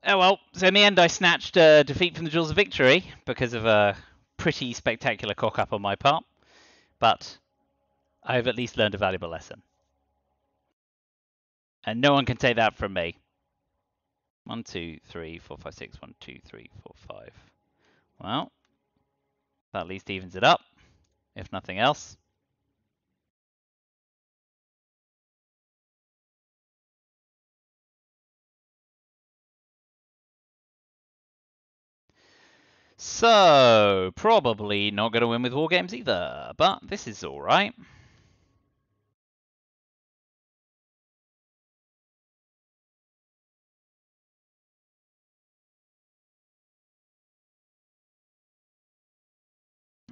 Oh well, so in the end I snatched defeat from the Jaws of Victory because of a pretty spectacular cock-up on my part, but I've at least learned a valuable lesson. And no one can take that from me. 1, 2, 3, 4, 5, 6. 1, 2, 3, 4, 5. Well, that at least evens it up, if nothing else. So, probably not going to win with war games either, but this is alright.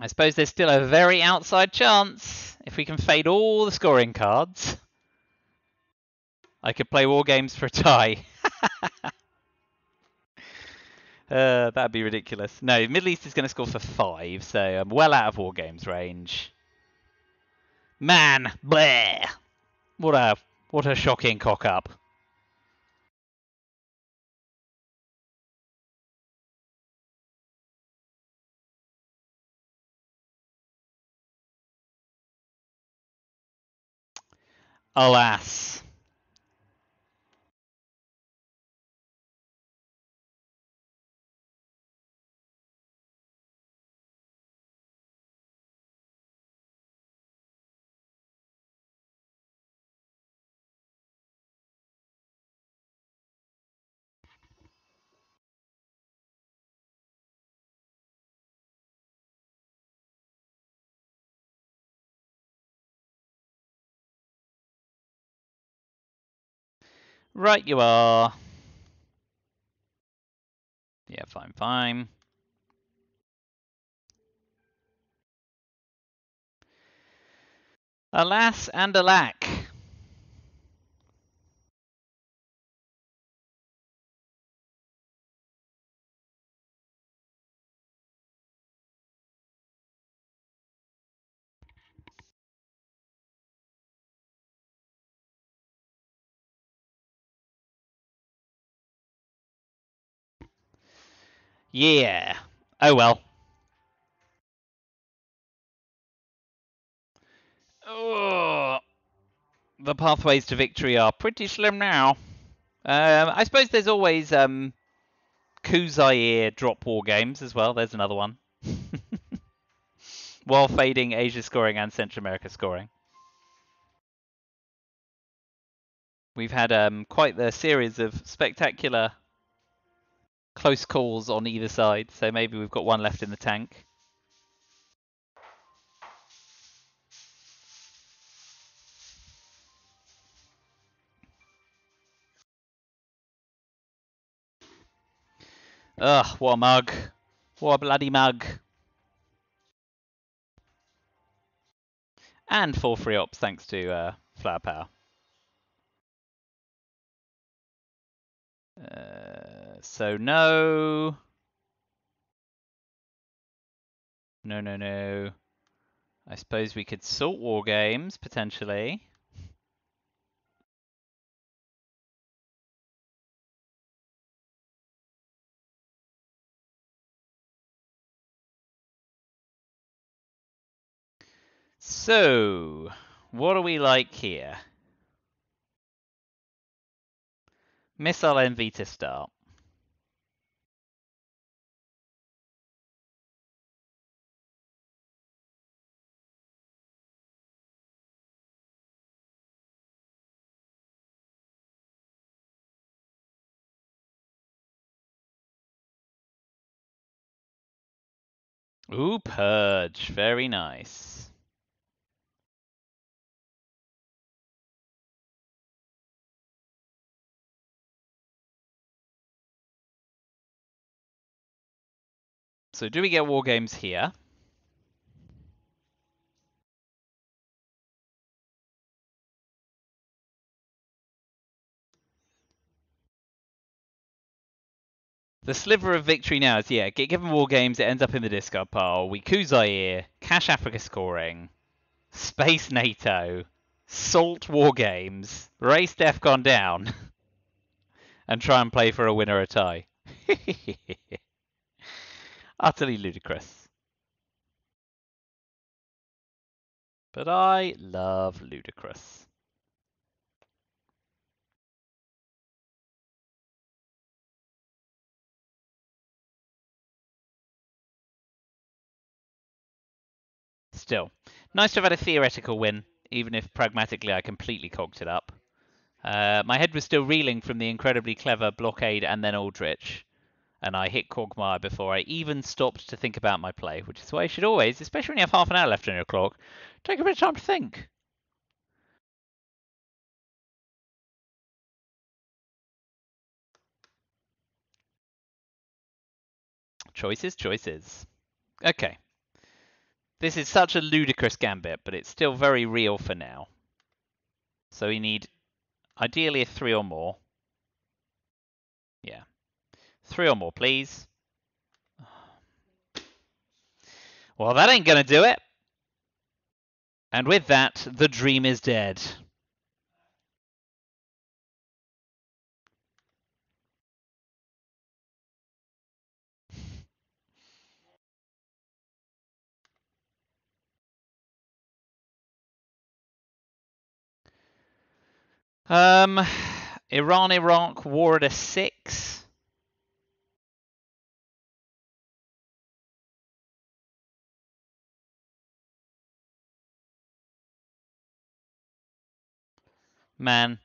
I suppose there's still a very outside chance. If we can fade all the scoring cards, I could play war games for a tie. That'd be ridiculous. No, Middle East is going to score for 5, so I'm well out of war games range. Man, bleh! What a shocking cock up. Alas. Right you are. Yeah, fine, fine. Alas and alack. Yeah. Oh well. Oh, the pathways to victory are pretty slim now. I suppose there's always Kuzair drop war games as well. There's another one. While fading Asia scoring and Central America scoring. We've had quite the series of spectacular close calls on either side, so maybe we've got one left in the tank. Ugh, what a mug. What a bloody mug. And 4 free ops thanks to Flower Power. So no. No. I suppose we could salt war games, potentially. So, what do we like here? Missile envy to start. Ooh, Purge. Very nice. So do we get war games here? The sliver of victory now is, yeah, get given war games, it ends up in the discard pile. We coup Zaire, cash Africa scoring, space NATO, salt war games, race DEFCON down, and try and play for a win or a tie. Utterly ludicrous. But I love ludicrous. Still, nice to have had a theoretical win, even if pragmatically I completely cocked it up. My head was still reeling from the incredibly clever blockade and then Aldrich, and I hit Quagmire before I even stopped to think about my play, which is why you should always, especially when you have half an hour left on your clock, take a bit of time to think. Choices. Okay. This is such a ludicrous gambit, but it's still very real for now. So we need, ideally, a 3 or more. Yeah. 3 or more, please. Well, that ain't gonna do it. And with that, the dream is dead. Iran-Iraq war at a 6. Man.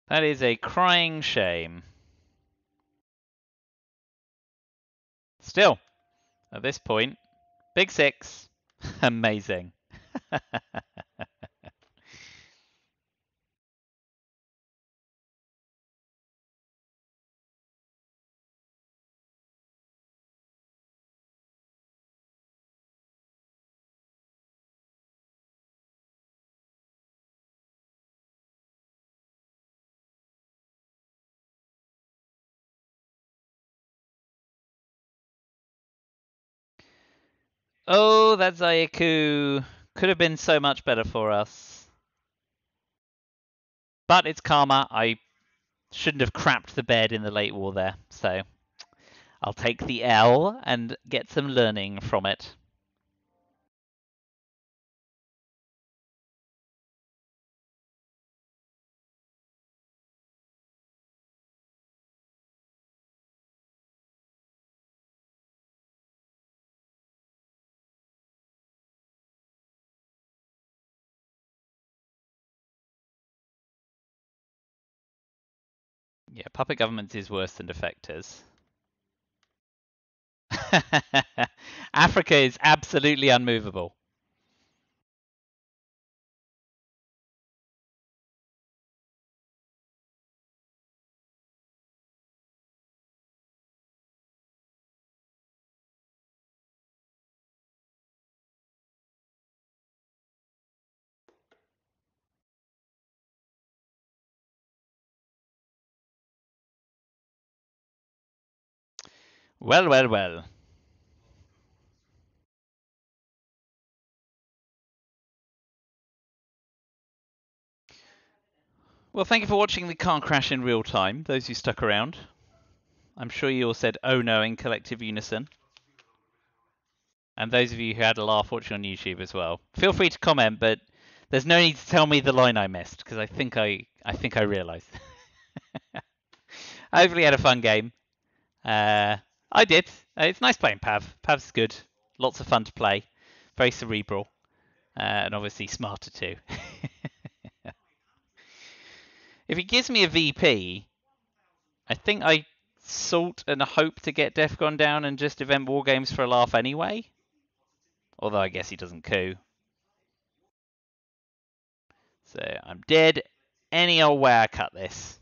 That is a crying shame. Still, at this point, big 6. Amazing. Oh, that Zayaku could have been so much better for us. But it's karma. I shouldn't have crapped the bed in the late war there. So I'll take the L and get some learning from it. Yeah, puppet government is worse than defectors. Africa is absolutely unmovable. Well, well, well. Well, thank you for watching the car crash in real time, those who stuck around. I'm sure you all said, oh no, in collective unison. And those of you who had a laugh watching on YouTube as well. Feel free to comment, but there's no need to tell me the line I missed, because I think I realised. I hopefully had a fun game. I did. It's nice playing Pav. Pav's good. Lots of fun to play. Very cerebral. And obviously smarter too. If he gives me a VP, I think I salt and hope to get Defcon down and just event war games for a laugh anyway. Although I guess he doesn't coup. So I'm dead any old way I cut this.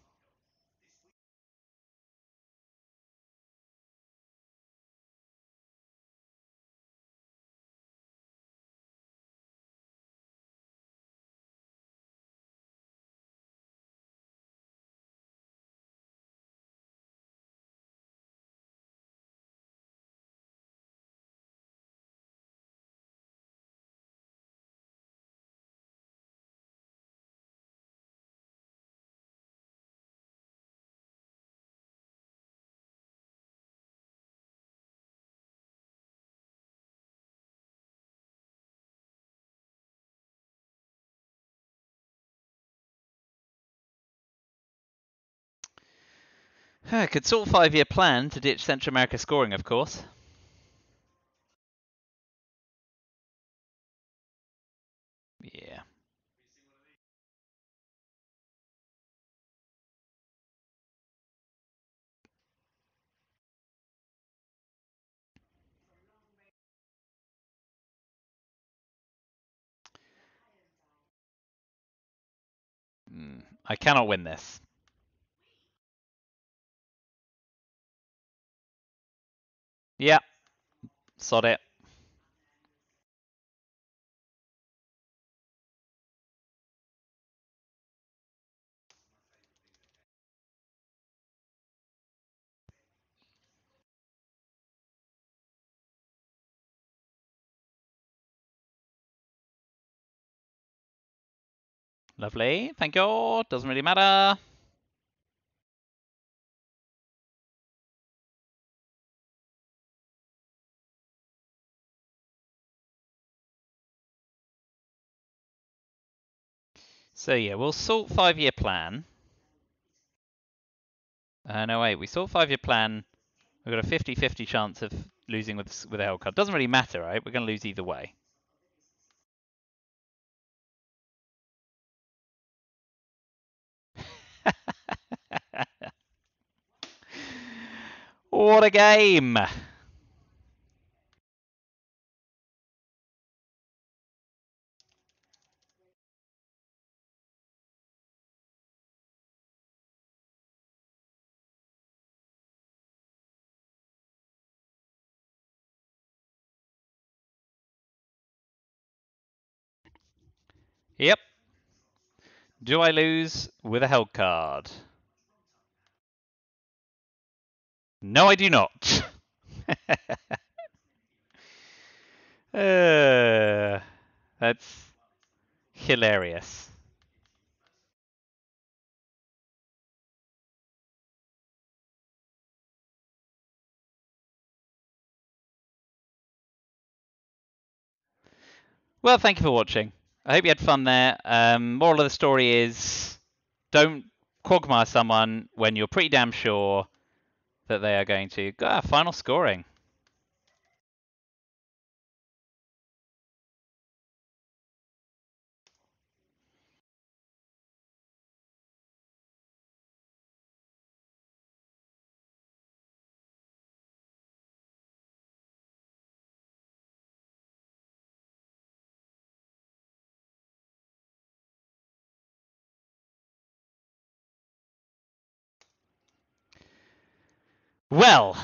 Could sort 5-year plan to ditch Central America scoring, of course. Yeah. I cannot win this. Yeah. Sod it. Lovely. Thank you. Doesn't really matter. So yeah, we'll sort 5-year plan. No, wait. We sort 5-year plan. We've got a 50-50 chance of losing with a Hellcard. Doesn't really matter, right? We're going to lose either way. What a game! Yep. Do I lose with a Hellcard? No, I do not. That's hilarious. Well, thank you for watching. I hope you had fun there. Moral of the story is don't quagmire someone when you're pretty damn sure that they are going to. Final scoring. Well.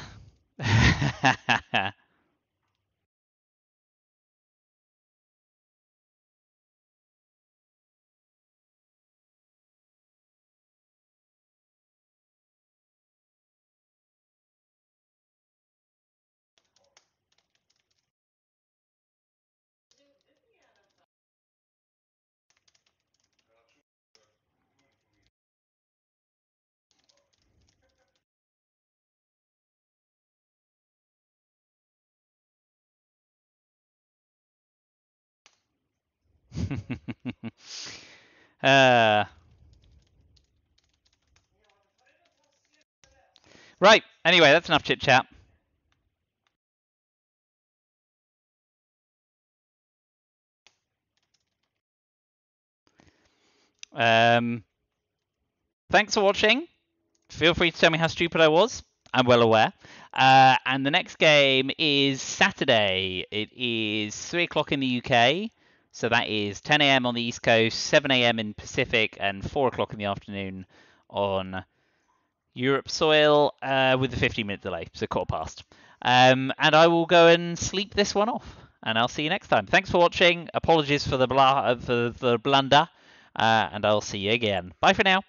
Right. Anyway, that's enough chit chat. Thanks for watching. Feel free to tell me how stupid I was. I'm well aware. And the next game is Saturday. It is 3 o'clock in the UK. So that is 10 a.m. on the East Coast, 7 a.m. in Pacific, and 4 o'clock in the afternoon on Europe soil with the 15-minute delay. So quarter past. And I will go and sleep this one off. And I'll see you next time. Thanks for watching. Apologies for the blunder. And I'll see you again. Bye for now.